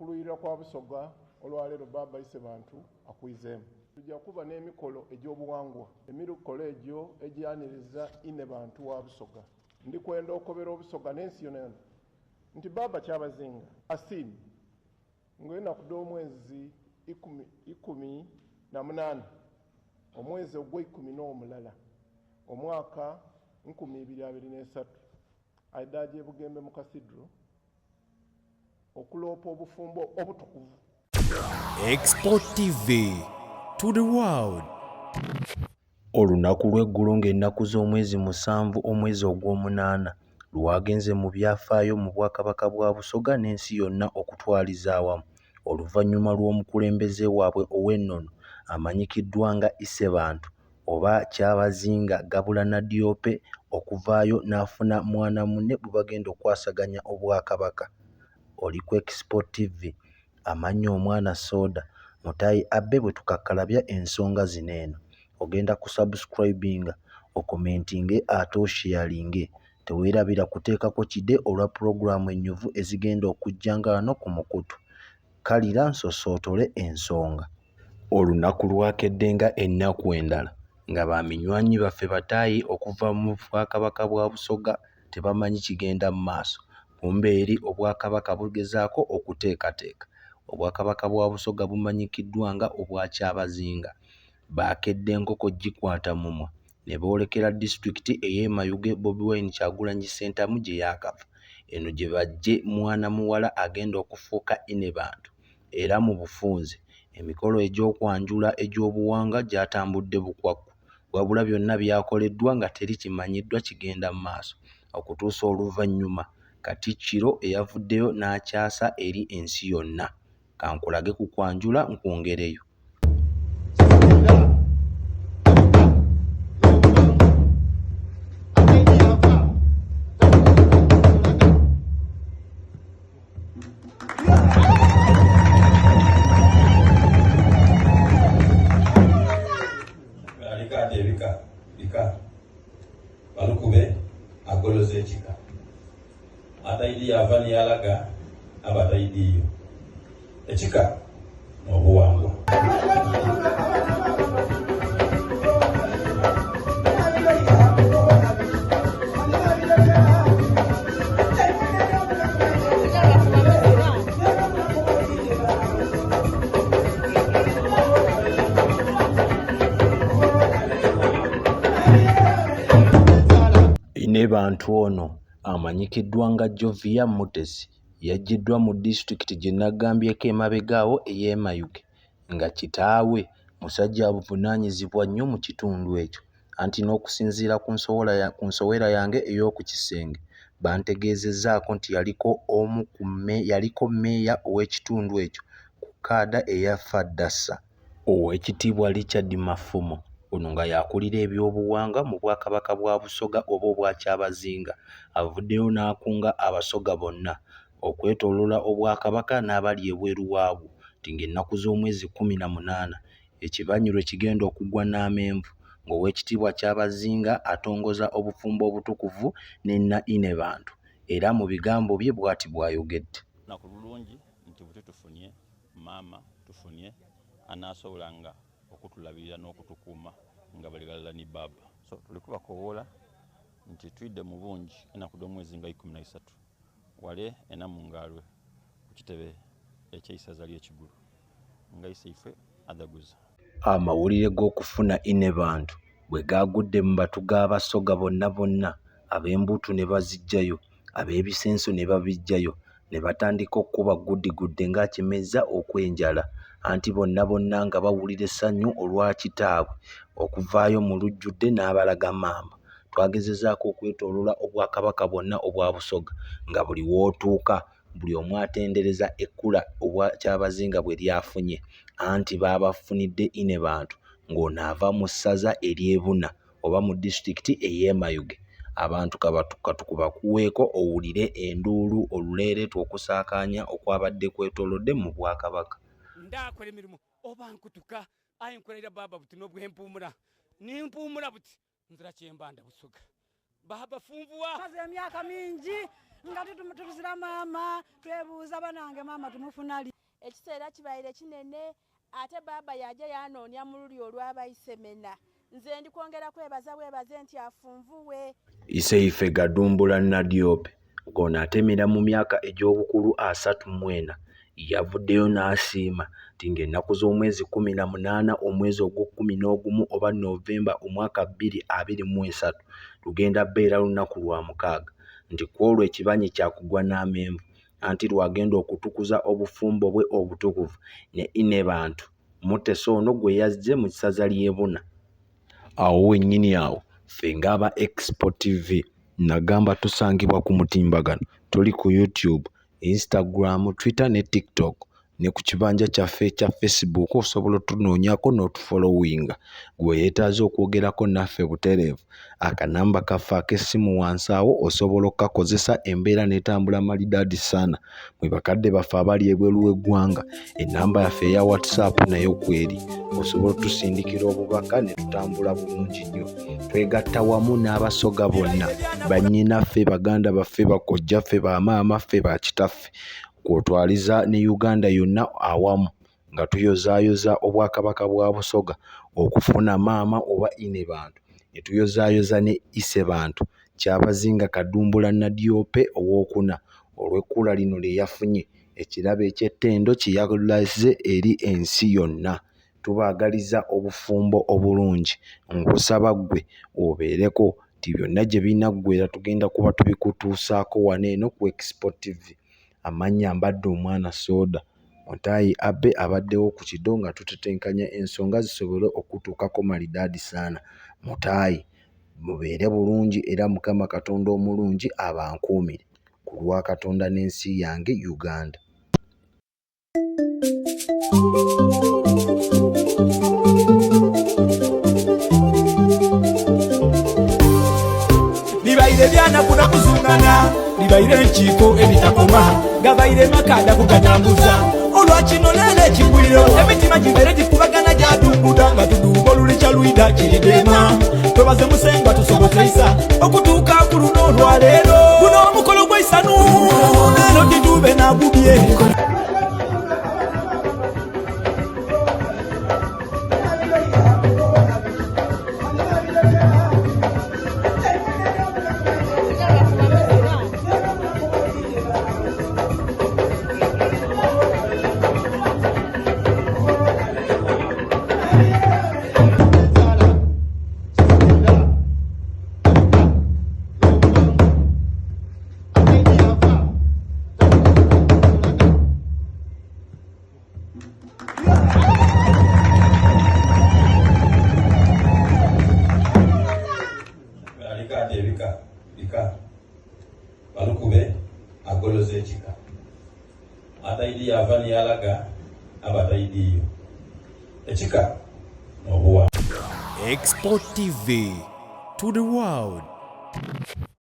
okuluyirira kwa Busoga olwaleero Baba Ebyafaayo akwizeemu. Tujja kuba n'emikolo egy'obuwangwa, emikolo egyo egyaniriza Ebyafaayo wa Busoga. Ndikwenda okobera Obusoga n'ensi yonna nti Baba Kyabazinga asiimye ng'enaku d'omwezi 18 omwezi ogw'11 omwaka 2023 aiddaje Bugembe mu Kasidro okuloopa obufumbo obutukuvu. Export TV to the world. Olunaku lw'eggulo ng'ennaku z'omwezi 7 omwezi ogw'omunaana lwagenze mu byafaayo mu Bwakabaka bwa Busoga n'ensi yonna okutwaliza awamu oluvannyuma lw'omukulembeze waabwe ow'ennono amanyikiddwa nga Ebyafaayo oba Kyabazinga Gabula na Diope okuvaayo n'afuna mwana munne bwe bagenda okwasaganya Obwakabaka. Oli ku Export TV amannya omwana Soda Mutayi Abbe bwe tukakkalabya ensonga zino eno. Ogenda kusubscribinga okomentinge ate osharinge. Teweerabira kuteekako kide olwa pulogulaamu ennyuvu ezigenda okujjanga wano ku mukutu. Kalira nsosootole ensonga. Olunaku lwakedde nga ennaku endala nga baminywanyi baffe bataayi okuva mu Bwakabaka bwa Busoga tebamanyi kigenda mu maaso. Kumbeeri Obwakabaka bugezaako okuteekateeka. Obwakabaka bwa Busoga bumanyikiddwa nga obwa Kyabazinga. Baakedde enkoko gikwata mumwa ne boolekera disitulikiti ey'e Mayuge Bobi Wine Kyagulanyi Ssentamu gye yaakava. Eno gye bajje mwana muwala agenda okufuuka Ebyafaayo. Era mu bufunze emikolo egy'okwanjula egy'obuwanga gyatambudde bukwakku. Wabula byonna byakoleddwa nga teri kimanyiddwa kigenda mu maaso okutuusa oluvannyuma Katikkiro eyavuddeyo n'akyasa eri ensi yonna. Kankulage ku kwanjula nkwongereyo. Bika balukube agoloze ekika atayidi yava niyalaga abatayidiyo ekika n'obuwangwa. Ebyafaayo ono amanyikiddwa nga Jovia Mutesi yaggiddwa mu disitulikiti gye nnagambyeko emabegaawo ey'e Mayuge nga kitaawe musajja abuvunaanyizibwa nnyo mu kitundu ekyo, anti n'okusinziira ku nsowera yange ey'oku kisenge bantegeezezzaako nti yaliko mmeeya ow'ekitundu ekyo ku kkaada eya FADASA. Oweekitiibwa Richard Mafumo ono nga yakulira ebyobuwangwa mu Bwakabaka bwa Busoga oba obwa Kyabazinga avuddeyo n'akunga Abasoga bonna okwetooloola Obwakabaka n'abali ebweru waabwo nti ng'ennaku z'omwezi 18 ekibanyiro kigenda okugwa n'amenvu ng'Oweekitiibwa Kyabazinga atongoza obufumbo obutukuvu n'enna Ebyafaayo. Era mu bigambo bye bw'ati bw'ayogedde. Naku lulungi nti bwe tufunye maama tufunye anaasobolanga okutulabirira n'okutukuuma nga baligalala ni Baba. So tuli kubakowoola nti twidde mu bungi ennaku d'omwezi nga 13 wale ena mu ngaalwe ku kitebe eky'eisaza ly'ekigulu nga isaife adaguza. Amawulire g'okufuna Ebyafaayo bwe gaagudde mu batu g'Abasoga bonna ab'embutu ne baziggyayo, ab'ebisenso ne babiggyayo ne batandika okuba guddigudde ng'akimezza okwenjala, anti bonna nga bawulira essanyu olwa kitaabwe okuvaayo mu lujjudde n'abalaga maama. Twagezezzaako okwetooloola Obwakabaka bwonna obwa Busoga nga buli w'otuuka buli omu atendereza ekkula obwa Kyabazinga bwe lyafunye, anti baabafunidde Ebyafaayo ng'ono ava mu ssaza ery'Ebuna oba mu disitulikiti ey'e Mayuge. Abantu katukubakuweeko owulire enduulu oluleereetu okusaakaanya okwabadde kwetoolodde mu Bwakabaka. Ndakola emirimu oba nkutuka aye nkolerera Baba buti n'obwempuumula nimpuumula buti nzira Kyembanda Busoga baba funvuwa maze emyaka mingi nga tutuzira maama twebuuza banange maama tumufunali ekiseera kibaire kinene ate baba yaje yanoonya mu luli olw'abayisemena nze ndikwongera kwebaza bwebaze nti afunvuwe Iseife Gadumbula Nadiope gono atemera mu myaka egy'obukulu 34 yavuddeyo n'asiima nti ng'ennaku z'omwezi 18 omwezi ogw'11 oba Novemba omwaka 2023 lugenda bbeera lunaku lwa 6 nti kwolwo ekibanyi kyakugwa n'amenvu anti lwagenda okutukuza obufumbo bwe obutukuvu ne Ebyafaayo Muteso ono gwe yazze mu kisaza ly'e Buna. Awo wennyini awo ffe ng'aba Expo TV nagamba tusangibwa ku mutimbagano tuli ku YouTube, Instagram, Twitter ne TikTok ne ku kibanja kyaffe ekya Facebook osobola otunoonyako n'otufollowinga. Gwe yeetaaze okwogerako naffe butereevu akanamba kaffe ak'essimu wansi awo osobola okukakozesa embeera n'etambula malidaadi sana. Mwe bakadde baffe abali ebweru w'eggwanga ennamba yaffe eya WhatsApp nayo kweri osobola otusindikira obubaka ne tutambula bulungi nnyo. Twegatta wamu n'abasoga bonna bannyinaffe baganda baffe bakojjaffe bamaama ffe bakitaffe kwotwaliza ne Uganda yonna awamu nga tuyozaayoza obwakabaka bwa Busoga okufuna maama oba Ebyafaayo ne tuyozaayoza ne Ebyafaayo Kyabazinga Kadumbula Nadiope owookuna olw'ekkula lino lye yafunye ekirabo eky'ettendo kye yalaze eri ensi yonna. Tubaagaliza obufumbo obulungi nkusaba ggwe obeereko nti byonna gye binaggweera tugenda kuba tubikutuusaako wano eno ku Expo TV. Amannya mbadde omwana Soda Ontayi Abe abaddewo ku kido nga tutetenkanya ensonga zisobole okutuukako malidaadi sana. Mutayi mubeere bulungi era Mukama Katonda omulungi abankuumire ku lwa Katonda n'ensi yange Uganda. Libaire byana kuna kuzungana libaire enkiiko ebitakoma gabaire makada kugatambuza olwakino lele ekigwiro emitima gibeere gikubagana gyadunguda nga tuduuka olulica lwida kiridema twebaze musenga tusobozeisa okutuuka ku luno olwaleero guno omukolo gw'eisanu leero gitube nagubye. balukube agoloza ekika atayidi yava niyalaga abatayidiyo ekika n'obuwa. Expo TV to the world.